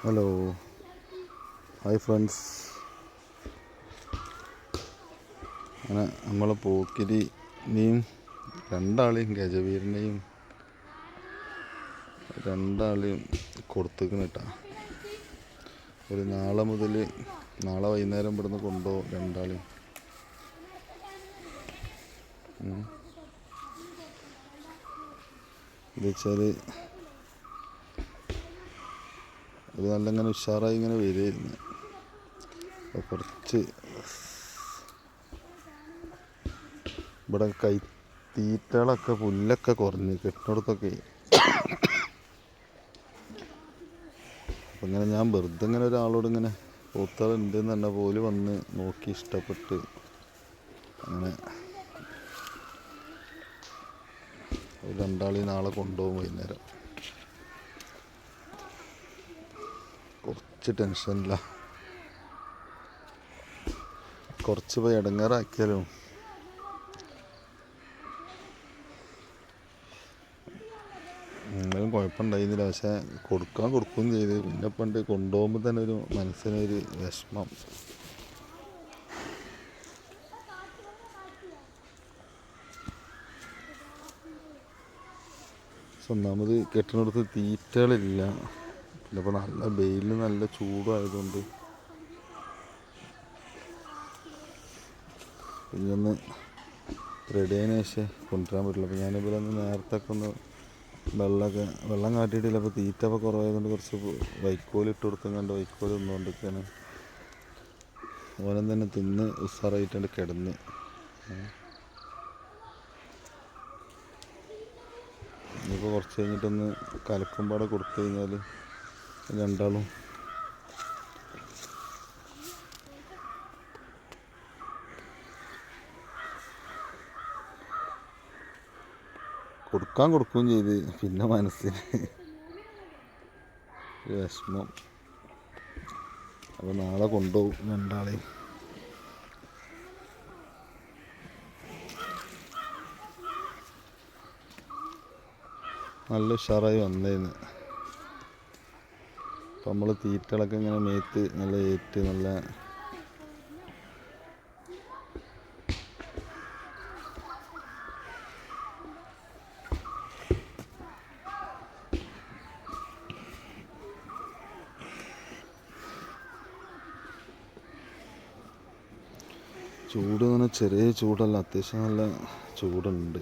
Hello, hi friends. അങ്ങനെ നമ്മളെ പോക്കിരിനെയും ഗജവീരനെയും രണ്ടാളെയും കൊടുത്തേക്കണ് കേട്ടോ. ഒരു നാളെ വൈകുന്നേരം ഇവിടുന്ന് കൊണ്ടുപോകും രണ്ടാളെയും. എന്താ വെച്ചാൽ ഒരു നല്ല ഇങ്ങനെ ഉഷാറായി ഇങ്ങനെ വരുമായിരുന്നു. കുറച്ച് ഇവിടെ തീറ്റകളൊക്കെ പുല്ലൊക്കെ കുറഞ്ഞ് കെട്ടിടത്തൊക്കെ. അപ്പം ഇങ്ങനെ ഞാൻ വെറുതെ ഇങ്ങനെ ഒരാളോട് ഇങ്ങനെ പോത്തുകളുണ്ടെന്ന് പറഞ്ഞ പോലെ വന്ന് നോക്കി ഇഷ്ടപ്പെട്ട് അങ്ങനെ രണ്ടാളി നാളെ കൊണ്ടുപോകും വൈകുന്നേരം. കുറച്ച് ടെൻഷനില്ല, കുറച്ച് പോയി ഇടങ്ങേറാക്കിയാലും എന്നാലും കുഴപ്പമുണ്ടായിരുന്നില്ല. പക്ഷെ കൊടുക്കുകയും ചെയ്ത്. പിന്നെ പണ്ട് കൊണ്ടുപോകുമ്പോൾ തന്നെ ഒരു മനസ്സിനൊരു വിഷമം. ഒന്നാമത് കെട്ടിനടുത്ത് തീറ്റകളില്ല. പിന്നെ ഇപ്പോൾ നല്ല വെയിൽ, നല്ല ചൂടായതുകൊണ്ട് ഇനിയൊന്ന് റെഡി ആയതിനു ശേഷം കൊണ്ടുവരാൻ പറ്റില്ല. അപ്പോൾ ഞാനിവിടെ ഒന്ന് നേരത്തെ ഒന്ന് വെള്ളം കാട്ടിയിട്ടില്ല. അപ്പോൾ തീറ്റ അപ്പോൾ കുറവായതുകൊണ്ട് കുറച്ച് വൈക്കോൽ ഇട്ട് കൊടുത്തുകൊണ്ട് വൈക്കോൽ തിന്നുകൊണ്ടിരിക്കുകയാണ്. ഓനം തന്നെ തിന്ന് ഉഷാറായിട്ടുണ്ട് കിടന്ന്. ഇനിയിപ്പോൾ കുറച്ച് കഴിഞ്ഞിട്ടൊന്ന് കലക്കുമ്പാടെ കൊടുത്തു കഴിഞ്ഞാൽ രണ്ടാളും കൊടുക്കുകയും ചെയ്ത്. പിന്നെ മനസ്സിന് വിഷമം. അപ്പോൾ നാളെ കൊണ്ടുപോകും രണ്ടാളെയും. നല്ല ഉഷാറായി വന്നേന്ന്. അപ്പം നമ്മൾ തീറ്റകളൊക്കെ ഇങ്ങനെ മേത്ത് നല്ല ഏറ്റ് നല്ല ചൂട് എന്ന് പറഞ്ഞാൽ ചെറിയ ചൂടല്ല, അത്യാവശ്യം നല്ല ചൂടുണ്ട്.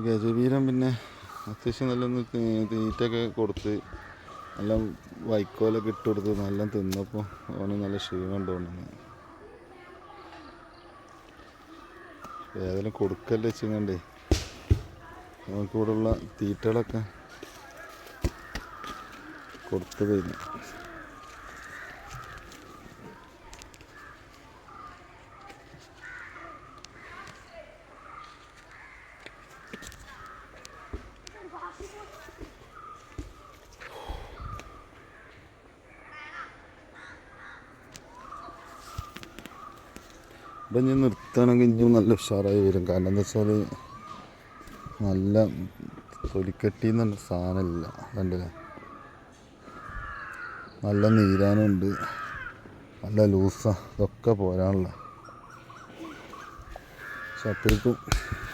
ഗജവീരൻ പിന്നെ അത്യാവശ്യം നല്ലൊന്ന് തീറ്റയൊക്കെ കൊടുത്ത് നല്ല വൈക്കോലൊക്കെ ഇട്ട് കൊടുത്ത് നല്ല തിന്നപ്പോൾ അവന് നല്ല ക്ഷീണം തോന്നുന്നു. ഏതെങ്കിലും കൊടുക്കല്ലേ വെച്ചങ്ങണ്ടേ നമുക്ക് ഇവിടെയുള്ള തീറ്റകളൊക്കെ കൊടുത്തു കഴിഞ്ഞു. ഇപ്പം ഞാൻ നിർത്തുകയാണെങ്കിൽ ഇനിയും നല്ല ഉഷാറായി വരും. കാരണം എന്താ വെച്ചാൽ നല്ല തൊലിക്കട്ടി എന്ന് പറഞ്ഞ സാധനമില്ല. കണ്ടില്ലേ, നല്ല നീരാനുണ്ട്, നല്ല ലൂസാ. ഇതൊക്കെ പോരാനുള്ള. പക്ഷെ അപ്പോഴേക്കും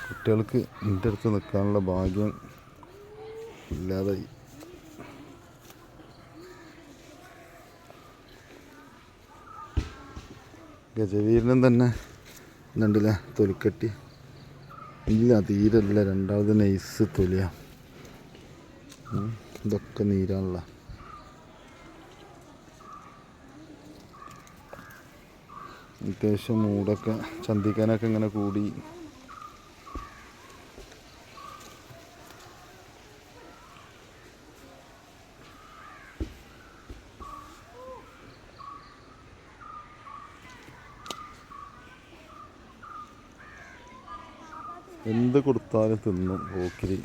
കുട്ടികൾക്ക് എൻ്റെ അടുത്ത് നിൽക്കാനുള്ള ഭാഗ്യം ഇല്ലാതായി. ഗജവീരനും തന്നെ കണ്ടില്ലേ തൊലിക്കട്ടി ഇല്ല, തീരല്ല. രണ്ടാമത് നൈസ് തൊലിയ. ഇതൊക്കെ നീരാനുള്ള. അത്യാവശ്യം മൂടൊക്കെ ചന്തിക്കാനൊക്കെ ഇങ്ങനെ കൂടി. എന്ത് കൊടുത്താലും തിന്നും പോക്കിരി.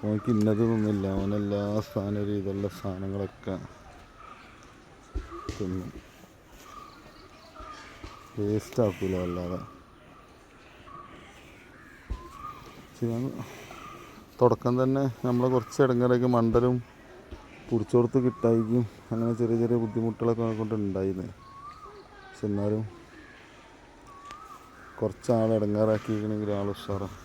ഓനക്ക് ഇന്നത് തിന്നില്ല, ഓനെല്ലാ സാധനം ഒരു ഇതുള്ള സാധനങ്ങളൊക്കെ തിന്നും. വേസ്റ്റ് ആക്കൂല അല്ലാതെ. തുടക്കം തന്നെ നമ്മളെ കുറച്ച് ഇടങ്ങറൊക്കെ മണ്ടലും പിടിച്ചോടത്ത് കിട്ടായിരിക്കും, അങ്ങനെ ചെറിയ ചെറിയ ബുദ്ധിമുട്ടുകളൊക്കെ കൊണ്ട് ഉണ്ടായിരുന്നു. പക്ഷെ എന്നാലും കുറച്ചാൾ ഇടങ്ങാറാക്കിയിരിക്കണമെങ്കിൽ ആൾ ഉഷാറാണ്.